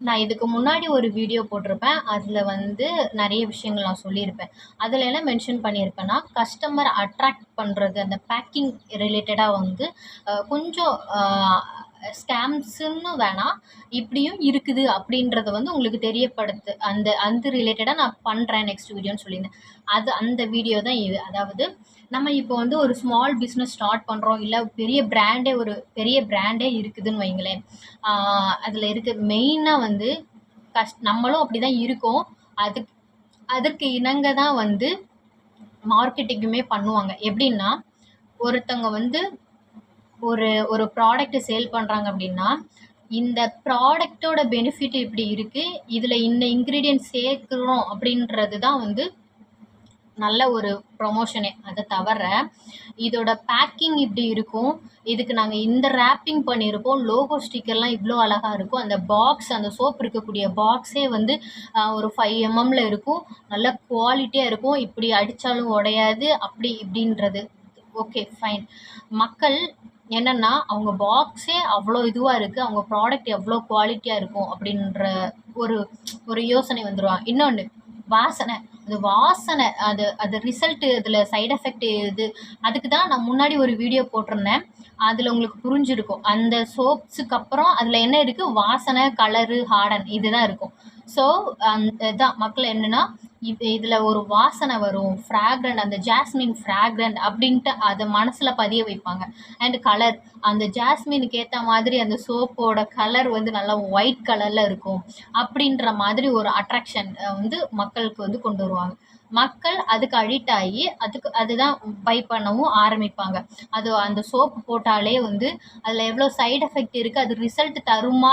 நான் இதுக்கு முன்னாடி ஒரு வீடியோ போட்டிருப்பேன். அதில வந்து நெறைய விஷயங்கள் நான் சொல்லியிருப்பேன். அதில என்ன மென்ஷன் பண்ணியிருப்பேன்னா, கஸ்டமர் அட்ராக்ட் பண்றது அந்த பேக்கிங் ரிலேட்டடா வந்து கொஞ்சம் ஸ்கேம்ஸ்ன்னு வேணாம், இப்படியும் இருக்குது அப்படின்றத வந்து உங்களுக்கு தெரியப்படுத்து அந்த அந்த ரிலேட்டடா நான் பண்றேன் நெக்ஸ்ட் வீடியோன்னு சொல்லியிருந்தேன். அந்த வீடியோ தான் இது. அதாவது நம்ம இப்போ வந்து ஒரு ஸ்மால் பிசினஸ் ஸ்டார்ட் பண்றோம். இல்ல பெரிய பிராண்டே இருக்குதுன்னு வைங்களேன். அதில இருக்க மெயினா வந்து நம்மளும் அப்படிதான் இருக்கோம். அதுக் அதற்கு இணங்க தான் வந்து மார்க்கெட்டிங்குமே பண்ணுவாங்க. எப்படின்னா, ஒருத்தவங்க வந்து ஒரு ஒரு ப்ராடக்ட் சேல் பண்றாங்க அப்படின்னா, இந்த ப்ராடக்ட்டோட பெனிஃபிட் இப்படி இருக்கு. இதில இந்த இன்கிரீடியன்ட் சேர்க்கிறோம் அப்படின்றது தான் வந்து நல்ல ஒரு ப்ரொமோஷனே. அத தவிர, இதோட பேக்கிங் இப்படி இருக்கும். இதுக்கு நாங்க இந்த ராப்பிங் பண்ணியிருப்போம். லோகோ ஸ்டிக்கர்லாம் இவ்ளோ அழகா இருக்கும். அந்த பாக்ஸ் அந்த சோப் இருக்கக்கூடிய பாக்ஸே வந்து ஒரு 5 எம்எம்ல இருக்கும். நல்ல குவாலிட்டியா இருக்கும். இப்படி அடிச்சாலும் உடையாது. அப்படி இப்படின்றது. Okay fine. மக்கள் என்னன்னா, அவங்க பாக்ஸே அவ்ளோ இதுவா இருக்கு. அவங்க ப்ராடக்ட் எவ்ளோ குவாலிட்டியா இருக்கும் அப்படின்ற ஒரு ஒரு யோசனை வந்துருவாங்க. இன்னொன்னு வாசனை. அது வாசனை அது அது ரிசல்ட் இதில சைட் எஃபெக்ட் எது அதுக்கு தான் நான் முன்னாடி ஒரு வீடியோ போட்டிருந்தேன். அதில உங்களுக்கு புரிஞ்சிருக்கும். அந்த சோப்ஸுக்கு அப்புறம் அதில என்ன இருக்கு? வாசனை, கலரு, ஹார்டன் இதுதான் இருக்கும். ஸோ இதான் மக்கள் என்னன்னா, இதில ஒரு வாசனை வரும். ஃப்ராக்ரன்ட் அந்த ஜாஸ்மின் ஃப்ராக்ரன்ட் அப்படின்ட்டு அத மனசுல பதிய வைப்பாங்க. அண்ட் கலர் அந்த ஜாஸ்மினுக்கு ஏத்த மாதிரி அந்த சோப்போட கலர் வந்து நல்லா ஒயிட் கலர்ல இருக்கும். அப்படின்ற மாதிரி ஒரு அட்ராக்ஷன் வந்து மக்களுக்கு வந்து கொண்டு வருவாங்க. மக்கள் அதுக்கு அடிக்ட் ஆகி அதுதான் பை பண்ணவும் ஆரம்பிப்பாங்க. அது அந்த சோப்பு போட்டாலே வந்து அதில எவ்வளோ சைட் எஃபெக்ட் இருக்கு. அது ரிசல்ட் தருமா?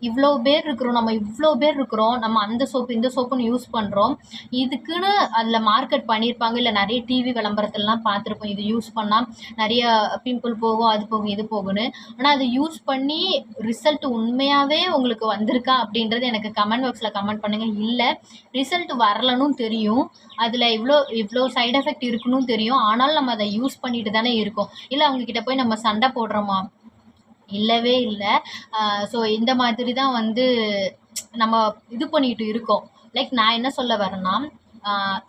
இவ்ளோ பேர் இருக்கிறோம். நம்ம இவ்ளோ பேர் இருக்கிறோம். நம்ம அந்த சோப்பு, இந்த சோப்புன்னு யூஸ் பண்றோம். இதுக்குன்னு அதில மார்க்கெட் பண்ணியிருப்பாங்க. இல்ல நெறைய டிவி விளம்பரத்துலலாம் பார்த்துருப்போம். இது யூஸ் பண்ணா நெறைய பிம்பிள் போகும், அது போகும், இது போகும்ன்னு. ஆனா அத யூஸ் பண்ணி ரிசல்ட் உண்மையாவே உங்களுக்கு வந்திருக்கா? அப்படின்றது எனக்கு கமெண்ட் பாக்ஸ்ல கமெண்ட் பண்ணுங்க. இல்ல ரிசல்ட் வரலன்னும் தெரியும். அதில இவ்ளோ இவ்ளோ சைட் எஃபெக்ட் இருக்குன்னும் தெரியும். ஆனாலும் நம்ம அத யூஸ் பண்ணிட்டு தானே இருக்கோம். இல்ல அவங்க கிட்ட போய் நம்ம சண்ட போடுறோமா? இல்லவே இல்ல. ஸோ இந்த மாதிரி தான் வந்து நம்ம இது பண்ணிட்டு இருக்கோம். லைக் நான் என்ன சொல்ல வரேன்னா,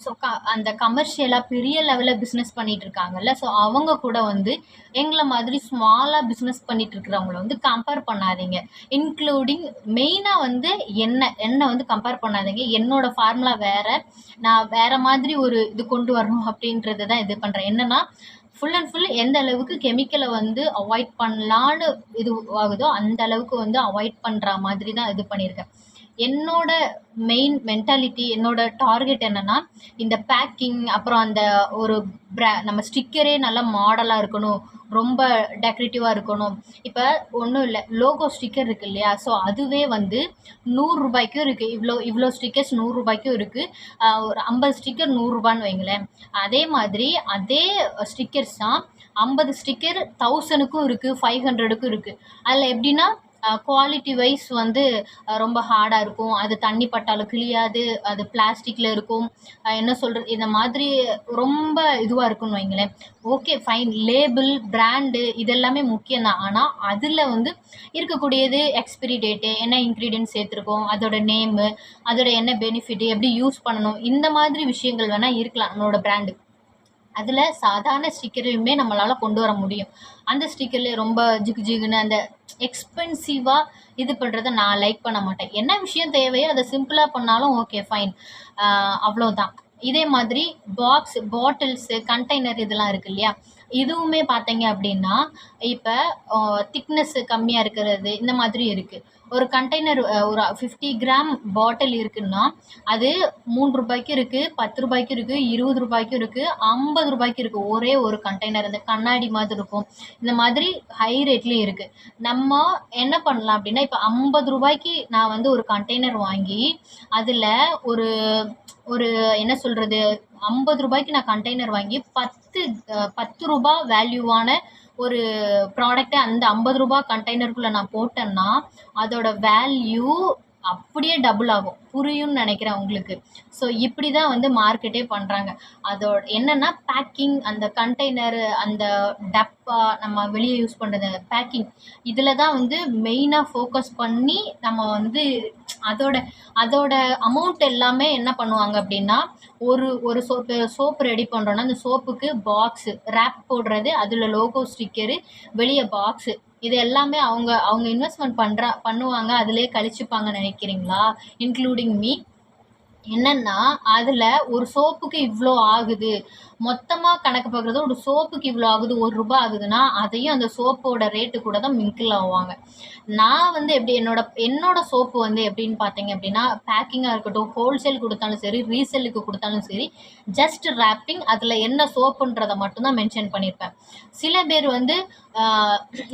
ஸோ அந்த கமர்ஷியலா பெரிய லெவல்ல பிசினஸ் பண்ணிட்டு இருக்காங்கல்ல, ஸோ அவங்க கூட வந்து எங்கள மாதிரி ஸ்மாலா பிசினஸ் பண்ணிட்டு இருக்கிறவங்கள வந்து கம்பேர் பண்ணாதீங்க. இன்க்ளூடிங் மெயினா வந்து என்ன வந்து கம்பேர் பண்ணாதீங்க. என்னோட ஃபார்முலா வேற. நான் வேற மாதிரி ஒரு இது கொண்டு வரணும் அப்படின்றத தான் இது பண்றேன். என்னன்னா, ஃபுல் அண்ட் ஃபுல் எந்த அளவுக்கு கெமிக்கல வந்து அவாய்ட் பண்ணலான்னு இது ஆகுதோ, அந்த அளவுக்கு வந்து அவாய்ட் பண்ற மாதிரி தான் இது பண்ணியிருக்கேன். என்னோட மெயின் மென்டாலிட்டி, என்னோட டார்கெட் என்னன்னா, இந்த பேக்கிங் அப்புறம் அந்த ஒரு நம்ம ஸ்டிக்கரே நல்லா மாடலா இருக்கணும். ரொம்ப டெக்கரேட்டிவா இருக்கணும். இப்ப ஒண்ணும் இல்ல. லோகோ ஸ்டிக்கர் இருக்கு இல்லையா? ஸோ அதுவே வந்து ரூ. 100க்கும் இருக்கு. இவ்ளோ ஸ்டிக்கர்ஸ் ரூ. 100க்கும் இருக்கு. ஒரு 50 ஸ்டிக்கர் ரூ. 100ன்னு வைங்களேன். அதே மாதிரி அதே ஸ்டிக்கர்ஸ் தான் 50 ஸ்டிக்கர் 1000க்கும் இருக்கு, 500க்கும் இருக்கு. அதில எப்படின்னா, குவாலிட்டி வைஸ் வந்து ரொம்ப ஹார்டா இருக்கும். அது தண்ணி பட்டாலும் கிழியாது. அது பிளாஸ்டிக்ல இருக்கும். என்ன சொல்றது? இந்த மாதிரி ரொம்ப இதுவா இருக்குன்னு வைங்களேன். Okay fine. லேபிள், பிராண்டு இதெல்லாமே முக்கியம் தான். ஆனா, அதில வந்து இருக்கக்கூடியது எக்ஸ்பைரி டேட்டு, என்ன இன்கிரீடியன்ட் சேர்த்துருக்கோம், அதோட நேமு, அதோட என்ன பெனிஃபிட், எப்படி யூஸ் பண்ணணும், இந்த மாதிரி விஷயங்கள் வேணா இருக்கலாம் நம்மளோட பிராண்டு. அதில சாதாரண ஸ்டிக்கரையுமே நம்மளால கொண்டு வர முடியும். அந்த ஸ்டிக்கர்ல ரொம்ப ஜிகு ஜிகுன்னு அந்த எக்ஸ்பென்சிவா இது பண்றத நான் லைக் பண்ண மாட்டேன். என்ன விஷயம் தேவையோ அத சிம்பிளா பண்ணாலும் ஓகே ஃபைன். அவ்வளோதான். இதே மாதிரி பாட்டில்ஸு, கண்டெய்னர் இதெல்லாம் இருக்கு இல்லையா? இதுவுமே பார்த்தீங்க அப்படின்னா, இப்ப திக்னஸ் கம்மியா இருக்கிறது, இந்த மாதிரி இருக்கு. ஒரு கண்டெய்னர் ஒரு 50 கிராம் பாட்டில் இருக்குன்னா, அது ரூ. 3க்கு இருக்கு, ரூ. 10க்கு இருக்கு, ரூ. 20க்கு இருக்கு, ரூ. 50க்கு இருக்கு. ஒரே ஒரு கண்டெய்னர். அந்த கண்ணாடி மாதிரி இருக்கும். இந்த மாதிரி ஹை ரேட்லயும் இருக்கு. நம்ம என்ன பண்ணலாம் அப்படின்னா, இப்ப ரூ. 50க்கு நான் வந்து ஒரு கண்டெய்னர் வாங்கி, அதுல ஒரு ஒரு என்ன சொல்றது? ரூ. 50க்கு நான் கண்டெய்னர் வாங்கி ரூ. 10 வேல்யூவான ஒரு ப்ராடக்ட்ட அந்த ரூ. 50 கண்டெய்னருக்குள்ள நான் போட்டேன்னா, அதோட வேல்யூ அப்படியே டபுள் ஆகும். புரியும்னு நினைக்கிறேன் உங்களுக்கு. ஸோ இப்படி தான் வந்து மார்க்கெட்டே பண்ணுறாங்க. அதோட என்னென்னா பேக்கிங், அந்த கண்டெய்னரு, அந்த டப்பா, நம்ம வெளியே யூஸ் பண்ணுறது பேக்கிங், இதில் தான் வந்து மெயினாக ஃபோக்கஸ் பண்ணி நம்ம வந்து அதோட அதோட அமௌண்ட் எல்லாமே என்ன பண்ணுவாங்க அப்படின்னா, ஒரு சோப்பு ரெடி பண்ணுறோன்னா அந்த சோப்புக்கு பாக்ஸு ரேப் போடுறது, அதில் லோகோ ஸ்டிக்கரு, வெளியே பாக்ஸு, இது எல்லாமே அவங்க அவங்க இன்வெஸ்ட்மெண்ட் பண்ணுவாங்க. அதிலே கழிச்சுப்பாங்கன்னு நினைக்கிறீங்களா? Including me. என்னன்னா, அதில் ஒரு சோப்புக்கு இவ்வளோ ஆகுது, மொத்தமாக கணக்கு பார்க்குறது ஒரு சோப்புக்கு இவ்வளோ ஆகுது, ₹1 ஆகுதுன்னா அதையும் அந்த சோப்போட ரேட்டு கூட தான் மிங்கிள் ஆவாங்க. நான் வந்து எப்படி என்னோட சோப்பு வந்து எப்படின்னு பார்த்தீங்க அப்படின்னா, பேக்கிங்காக இருக்கட்டும், ஹோல்சேல் கொடுத்தாலும் சரி, ரீசேலுக்கு கொடுத்தாலும் சரி, ஜஸ்ட் ரேப்பிங், அதில் என்ன சோப்புன்றதை மட்டும்தான் மென்ஷன் பண்ணியிருப்பேன். சில பேர் வந்து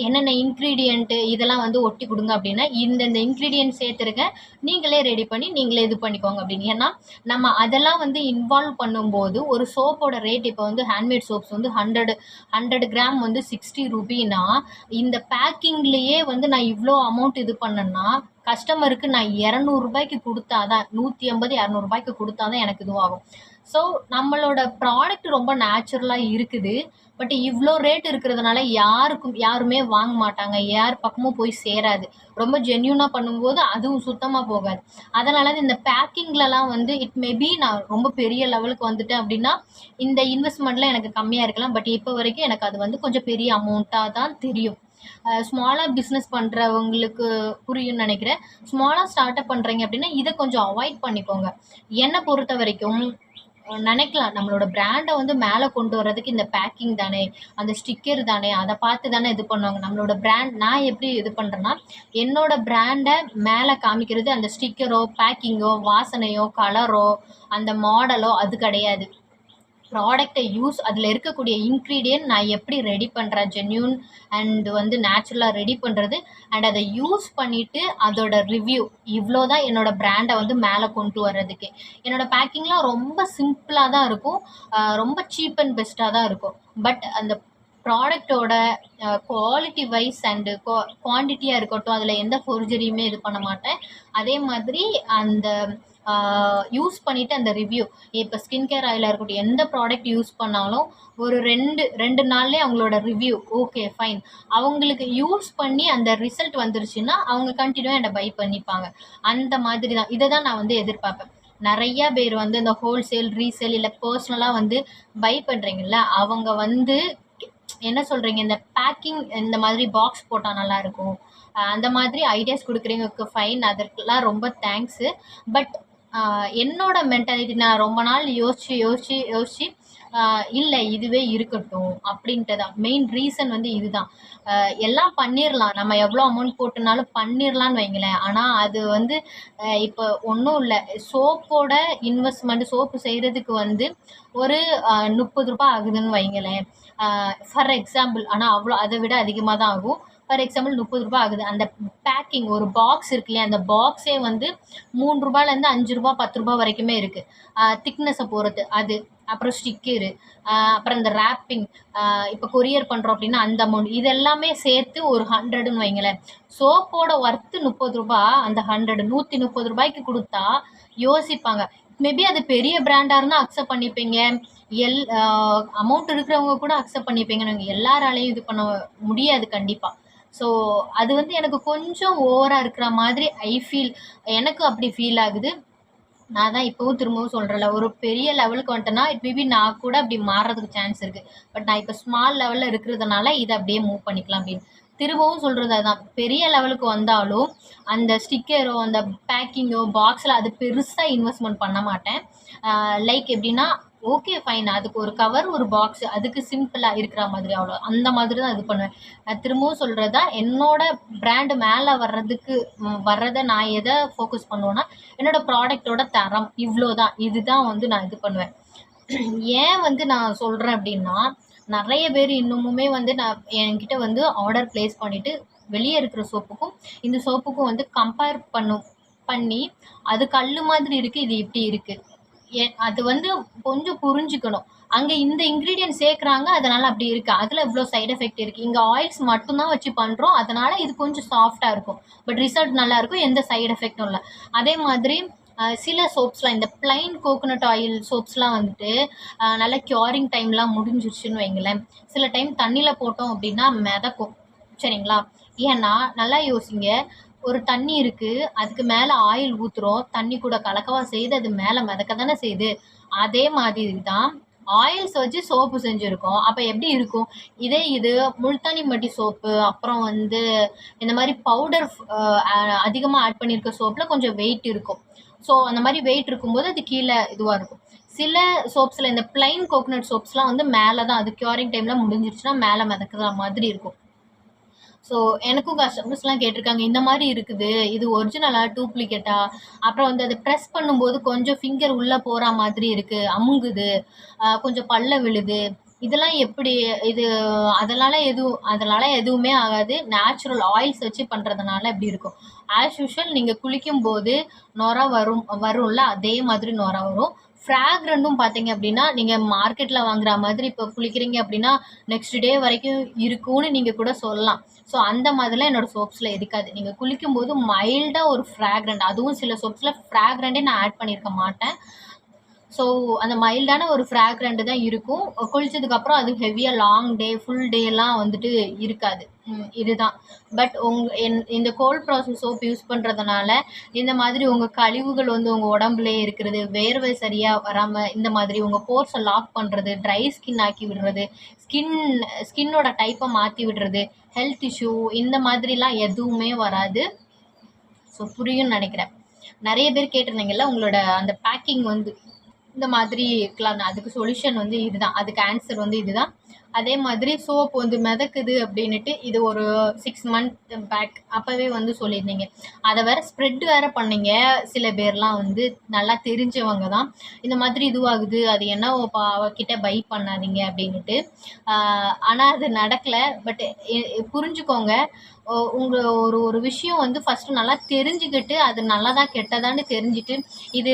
என்னென்ன இன்க்ரீடியண்ட்டு இதெல்லாம் வந்து ஒட்டி கொடுங்க அப்படின்னா, இந்த இன்க்ரீடியன்ட் சேர்த்துருக்கேன், நீங்களே ரெடி பண்ணி நீங்களே இது பண்ணிக்கோங்க அப்படின்னு. ஏன்னா நம்ம அதெல்லாம் வந்து இன்வால்வ் பண்ணும்போது ஒரு சோப்போட ரேட் இப்போ வந்து ஹேண்ட்மேட் சோப்ஸ் வந்து 100 கிராம் வந்து ₹60. இந்த பேக்கிங்லேயே வந்து நான் இவ்வளோ அமௌண்ட் இது பண்ணேன்னா கஸ்டமருக்கு நான் ₹200 கொடுத்தா தான், 150 ₹200 கொடுத்தா தான் எனக்கு இதுவாகும். ஸோ நம்மளோட ப்ராடக்ட் ரொம்ப நேச்சுரலாக இருக்குது. பட் இவ்வளோ ரேட் இருக்கிறதுனால யாருமே வாங்க மாட்டாங்க, யார் பக்கமும் போய் சேராது. ரொம்ப ஜென்யூனாக பண்ணும்போது அதுவும் சுத்தமாக போகாது. அதனால இந்த பேக்கிங்லலாம் வந்து இட் மேபி நான் ரொம்ப பெரிய லெவலுக்கு வந்துட்டேன் அப்படின்னா இந்த இன்வெஸ்ட்மெண்ட்லாம் எனக்கு கம்மியாக இருக்கலாம். பட் இப்போ வரைக்கும் எனக்கு அது வந்து கொஞ்சம் பெரிய அமௌண்ட்டாக தான் தெரியும். ஸ்மாலாக பிஸ்னஸ் பண்ணுறவங்களுக்கு புரியும்னு நினைக்கிறேன். ஸ்மாலாக ஸ்டார்ட் அப் பண்ணுறீங்க அப்படின்னா இதை கொஞ்சம் அவாய்ட் பண்ணிக்கோங்க. என்னை பொறுத்த வரைக்கும் நினைக்கலாம், நம்மளோட பிராண்டை வந்து மேலே கொண்டு வர்றதுக்கு இந்த பேக்கிங் தானே, அந்த ஸ்டிக்கர் தானே, அதை பார்த்து தானே இது பண்ணுவாங்க. நம்மளோட பிராண்ட் நான் எப்படி இது பண்ணுறேன்னா, என்னோட பிராண்டை மேலே காமிக்கிறது அந்த ஸ்டிக்கரோ, பேக்கிங்கோ, வாசனையோ, கலரோ, அந்த மாடலோ அது கிடையாது. ப்ராடக்டை அதில் இருக்கக்கூடிய இன்க்ரீடியன்ட் நான் எப்படி ரெடி பண்ணுறேன், ஜென்யூன் அண்ட் வந்து நேச்சுரலாக ரெடி பண்ணுறது, அண்ட் அதை யூஸ் பண்ணிவிட்டு அதோட ரிவ்யூ, இவ்வளோ தான் என்னோடய பிராண்டை வந்து மேலே கொண்டு வர்றதுக்கு. என்னோடய பேக்கிங்லாம் ரொம்ப சிம்பிளாக தான் இருக்கும், ரொம்ப சீப் அண்ட் பெஸ்ட்டாக தான் இருக்கும். பட் அந்த ப்ராடக்டோட குவாலிட்டி வைஸ் அண்டு குவான்டிட்டியாக இருக்கட்டும், அதில் எந்த ஃபோர்ஜரியுமே இது பண்ண மாட்டேன். அதே மாதிரி அந்த யூஸ் பண்ணிவிட்டு அந்த ரிவ்யூ, இப்போ ஸ்கின் கேர் ஆயிலாக இருக்கட்டும், எந்த ப்ராடக்ட் யூஸ் பண்ணாலும் ஒரு ரெண்டு நாள்லேயே அவங்களோட ரிவ்யூ ஓகே ஃபைன், அவங்களுக்கு யூஸ் பண்ணி அந்த ரிசல்ட் வந்துருச்சுன்னா அவங்க கண்டினியூவாக என்னை பை பண்ணிப்பாங்க. அந்த மாதிரி தான் இதை தான் நான் வந்து எதிர்பார்ப்பேன். நிறையா பேர் வந்து இந்த ஹோல்சேல், ரீசேல் இல்லை பர்சனலாக வந்து பை பண்ணுறீங்கல்ல, அவங்க வந்து என்ன சொல்கிறீங்க, இந்த பேக்கிங் இந்த மாதிரி பாக்ஸ் போட்டால் நல்லாயிருக்கும், அந்த மாதிரி ஐடியாஸ் கொடுக்குறீங்க, ஃபைன், அதற்கெல்லாம் ரொம்ப தேங்க்ஸு. பட் என்னோட மென்டாலிட்டி, நான் ரொம்ப நாள் யோசிச்சு இல்லை இதுவே இருக்கட்டும் அப்படின்ட்டு தான். மெயின் ரீசன் வந்து இதுதான். எல்லாம் பண்ணிடலாம், நம்ம எவ்வளோ அமௌண்ட் போட்டுனாலும் பண்ணிடலான்னு வைங்களேன். ஆனால் அது வந்து இப்போ ஒன்றும் இல்லை, சோப்போட இன்வெஸ்ட்மெண்ட், சோப்பு செய்கிறதுக்கு வந்து ஒரு ₹30 ஆகுதுன்னு வைங்களேன், ஃபார் எக்ஸாம்பிள். ஆனால் அதை விட அதிகமாக தான் ஆகும். ஃபார் எக்ஸாம்பிள் ₹30 ஆகுது. அந்த பேக்கிங் ஒரு பாக்ஸ் இருக்கு இல்லையா, அந்த பாக்ஸே வந்து ₹3லேருந்து ₹5, ₹10 வரைக்குமே இருக்குது. திக்னஸை பொறுத்து அது. அப்புறம் ஸ்டிக்கரு, அப்புறம் இந்த ரேப்பிங், இப்போ கொரியர் பண்ணுறோம் அப்படின்னா அந்த அமௌண்ட், இது எல்லாமே சேர்த்து ஒரு 100ன்னு வைங்களேன். சோப்போட ஒர்த்து ₹30, அந்த 100 ₹130 கொடுத்தா யோசிப்பாங்க. மேபி அது பெரிய பிராண்டாக இருந்தால் அக்செப்ட் பண்ணிப்பீங்க, அமௌண்ட் இருக்கிறவங்க கூட அக்செப்ட் பண்ணிப்பீங்கன்னு. எல்லாராலையும் இது பண்ண முடியாது கண்டிப்பாக. ஸோ அது வந்து எனக்கு கொஞ்சம் ஓவராக இருக்கிற மாதிரி எனக்கு அப்படி ஃபீல் ஆகுது. நான் தான் இப்போவும் திரும்பவும் சொல்கிறேன்ல, ஒரு பெரிய லெவலுக்கு வந்துட்டேன்னா இட் மேபி நான் கூட அப்படி மாறுறதுக்கு சான்ஸ் இருக்குது. பட் நான் இப்போ ஸ்மால் லெவலில் இருக்கிறதுனால இதை அப்படியே மூவ் பண்ணிக்கலாம் அப்படின்னு. திரும்பவும் சொல்கிறது அதுதான், பெரிய லெவலுக்கு வந்தாலும் அந்த ஸ்டிக்கரோ, அந்த பேக்கிங்கோ, பாக்ஸில் அது பெருசாக இன்வெஸ்ட்மெண்ட் பண்ண மாட்டேன். லைக் எப்படின்னா, ஓகே ஃபைன், அதுக்கு ஒரு கவர், ஒரு பாக்ஸு, அதுக்கு சிம்பிளாக இருக்கிற மாதிரி, அவ்வளோ அந்த மாதிரி தான் இது பண்ணுவேன். நான் திரும்பவும் சொல்கிறது தான், என்னோட பிராண்டு மேலே வர்றதை நான் எதை ஃபோக்கஸ் பண்ணுவேன்னா, என்னோடய ப்ராடக்டோட தரம் இவ்வளோ தான், இதுதான் வந்து நான் இது பண்ணுவேன். ஏன் வந்து நான் சொல்கிறேன் அப்படின்னா, நிறைய பேர் இன்னமுமே வந்து என்கிட்ட வந்து ஆர்டர் ப்ளேஸ் பண்ணிவிட்டு வெளியே இருக்கிற சோப்புக்கும் இந்த சோப்புக்கும் வந்து கம்பேர் பண்ணி அது கல் மாதிரி இருக்குது, இது இப்படி இருக்குது, அது வந்து கொஞ்சம் புரிஞ்சுக்கணும். அங்கே இந்த இன்க்ரீடியன்ட் சேர்க்குறாங்க, அதனால் அப்படி இருக்குது. அதில் இவ்வளோ சைட் எஃபெக்ட் இருக்குது. இங்கே ஆயில்ஸ் மட்டும்தான் வச்சு பண்ணுறோம், அதனால் இது கொஞ்சம் சாஃப்டாக இருக்கும். பட் ரிசல்ட் நல்லாயிருக்கும், எந்த சைட் எஃபெக்டும் இல்லை. அதே மாதிரி சில சோப்ஸ்லாம் இந்த பிளைன் கோகோனட் ஆயில் சோப்ஸ்லாம் வந்துட்டு நல்லா க்யூரிங் டைம்லாம் முடிஞ்சிருச்சுன்னு வைங்களேன். சில டைம் தண்ணியில் போட்டோம் அப்படின்னா மிதக்கும். சரிங்களா? ஏன்னா நல்லா யோசிங்க. ஒரு தண்ணி இருக்குது, அதுக்கு மேலே ஆயில் ஊற்றுறோம், தண்ணி கூட கலக்கவா செய்யுது, அது மேலே மிதக்க தானே செய்யுது. அதே மாதிரி தான் ஆயில்ஸ் வச்சு சோப்பு செஞ்சுருக்கோம். அப்போ எப்படி இருக்கும்? இது முல்தானி மட்டி சோப்பு, அப்புறம் வந்து இந்த மாதிரி பவுடர் அதிகமாக ஆட் பண்ணியிருக்க சோப்பில் கொஞ்சம் வெயிட் இருக்கும். ஸோ அந்த மாதிரி வெயிட் இருக்கும்போது அது கீழே இதுவாக இருக்கும். சில சோப்ஸில் இந்த பிளைன் கோகோனட் சோப்ஸ்லாம் வந்து மேலே தான், அது க்யூரிங் டைமில் முடிஞ்சிருச்சுன்னா மேலே மிதக்குற மாதிரி இருக்கும். ஸோ எனக்கும் கஸ்டமர்ஸ்லாம் கேட்டிருக்காங்க, இந்த மாதிரி இருக்குது, இது ஒரிஜினலா டூப்ளிகேட்டா? அப்புறம் வந்து அதை ப்ரெஸ் பண்ணும்போது கொஞ்சம் ஃபிங்கர் உள்ளே போகிற மாதிரி இருக்குது, அமுங்குது, கொஞ்சம் பல்ல விழுது, இதெல்லாம் எப்படி இது? அதனால் எதுவுமே ஆகாது. நேச்சுரல் ஆயில்ஸ் வச்சு பண்ணுறதுனால இப்படி இருக்கும். ஆஸ் யூஷுவல் நீங்கள் குளிக்கும்போது நொரை வரும்ல, அதே மாதிரி நொரை வரும். ஃப்ராக்ரண்ட்டும் பார்த்தீங்க அப்படின்னா, நீங்கள் மார்க்கெட்டில் வாங்குற மாதிரி இப்போ குளிக்கிறீங்க அப்படின்னா நெக்ஸ்ட் டே வரைக்கும் இருக்கும்னு நீங்கள் கூட சொல்லலாம். ஸோ அந்த மாதிரிலாம் என்னோடய சோப்ஸில் இருக்காது. நீங்கள் குளிக்கும்போது மைல்டாக ஒரு ஃப்ராக்ரண்ட், அதுவும் சில சோப்ஸில் ஃப்ராக்ரண்ட்டே நான் ஆட் பண்ணியிருக்க மாட்டேன். ஸோ அந்த மைல்டான ஒரு ஃப்ராக்ரண்ட் தான் இருக்கும். குளிச்சதுக்கப்புறம் அது ஹெவியாக லாங் டே, ஃபுல் டேலாம் வந்துட்டு இருக்காது. இதுதான். பட் இந்த கோல்ட் ப்ராசஸ் சோப் யூஸ் பண்ணுறதுனால இந்த மாதிரி உங்கள் கழிவுகள் வந்து உங்கள் உடம்புலே இருக்கிறது, வேர்வை சரியாக வராமல் இந்த மாதிரி உங்கள் போர்ஸை லாக் பண்ணுறது, ட்ரை ஸ்கின் ஆக்கி விடுறது, ஸ்கின்னோட டைப்பை மாற்றி விடுறது, ஹெல்த் இஷ்யூ இந்த மாதிரிலாம் எதுவுமே வராது. ஸோ புரியும்னு நினைக்கிறேன். நிறைய பேர் கேட்டிருந்தீங்கல்ல, உங்களோட அந்த பேக்கிங் வந்து இந்த மாதிரி இருக்கலாம். அதுக்கு சொல்யூஷன் வந்து இதுதான், அதுக்கு ஆன்சர் வந்து இதுதான். அதே மாதிரி சோப் வந்து மிதக்குது அப்படின்ட்டு இது ஒரு 6 மந்த் பேக் அப்போவே வந்து சொல்லியிருந்தீங்க. அதை வேறு ஸ்ப்ரெட் வேறு பண்ணீங்க. சில பேர்லாம் வந்து நல்லா தெரிஞ்சவங்க தான், இந்த மாதிரி இதுவாகுது, அது என்னவோப்பா அவகிட்ட பை பண்ணாதீங்க அப்படின்ட்டு. ஆனால் அது நடக்கலை. பட் புரிஞ்சுக்கோங்க, உங்கள் ஒரு விஷயம் வந்து ஃபஸ்ட்டு நல்லா தெரிஞ்சுக்கிட்டு அது நல்லதா கெட்டதான்னு தெரிஞ்சுட்டு இது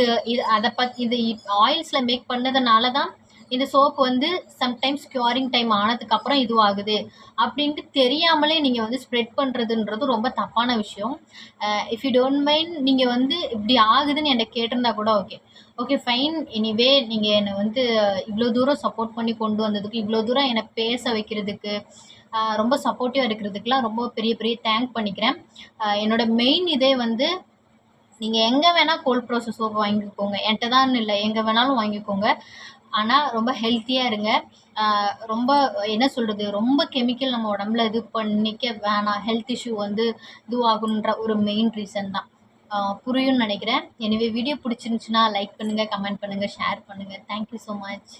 ஆயில்ஸில் மேக் பண்ணதுனால தான் இந்த சோப்பு வந்து சம்டைம்ஸ் க்யூரிங் டைம் ஆனதுக்கப்புறம் இதுவாகுது அப்படின்ட்டு தெரியாமலே நீங்கள் வந்து ஸ்ப்ரெட் பண்ணுறதுன்றது ரொம்ப தப்பான விஷயம். இஃப் யூ டோன்ட் மைண்ட், நீங்கள் வந்து இப்படி ஆகுதுன்னு என்னை கேட்டிருந்தா கூட ஓகே ஃபைன். எனிவே நீங்கள் என்னை வந்து இவ்வளோ தூரம் சப்போர்ட் பண்ணி கொண்டு வந்ததுக்கு, இவ்வளோ தூரம் என்னை பேச வைக்கிறதுக்கு, ரொம்ப சப்போர்ட்டிவாக இருக்கிறதுக்கெலாம் ரொம்ப பெரிய பெரிய தேங்க் பண்ணிக்கிறேன். என்னோடய மெயின் இதே வந்து நீங்கள் எங்கே வேணால் கோல்ட் ப்ராசஸ் சோப்பு வாங்கிக்கோங்க, என்கிட்ட தான் இல்லை, எங்கே வேணாலும் வாங்கிக்கோங்க. ஆனால் ரொம்ப ஹெல்த்தியாக இருங்க. ரொம்ப என்ன சொல்கிறது, ரொம்ப கெமிக்கல் நம்ம உடம்புல இது பண்ணிக்க வேணாம். ஹெல்த் இஷ்யூ வந்து இதுவாகுன்ற ஒரு மெயின் ரீசன் தான். புரியும்னு நினைக்கிறேன். எனவே வீடியோ பிடிச்சிருந்துச்சுன்னா லைக் பண்ணுங்கள், கமெண்ட் பண்ணுங்கள், ஷேர் பண்ணுங்கள். Thank you so much.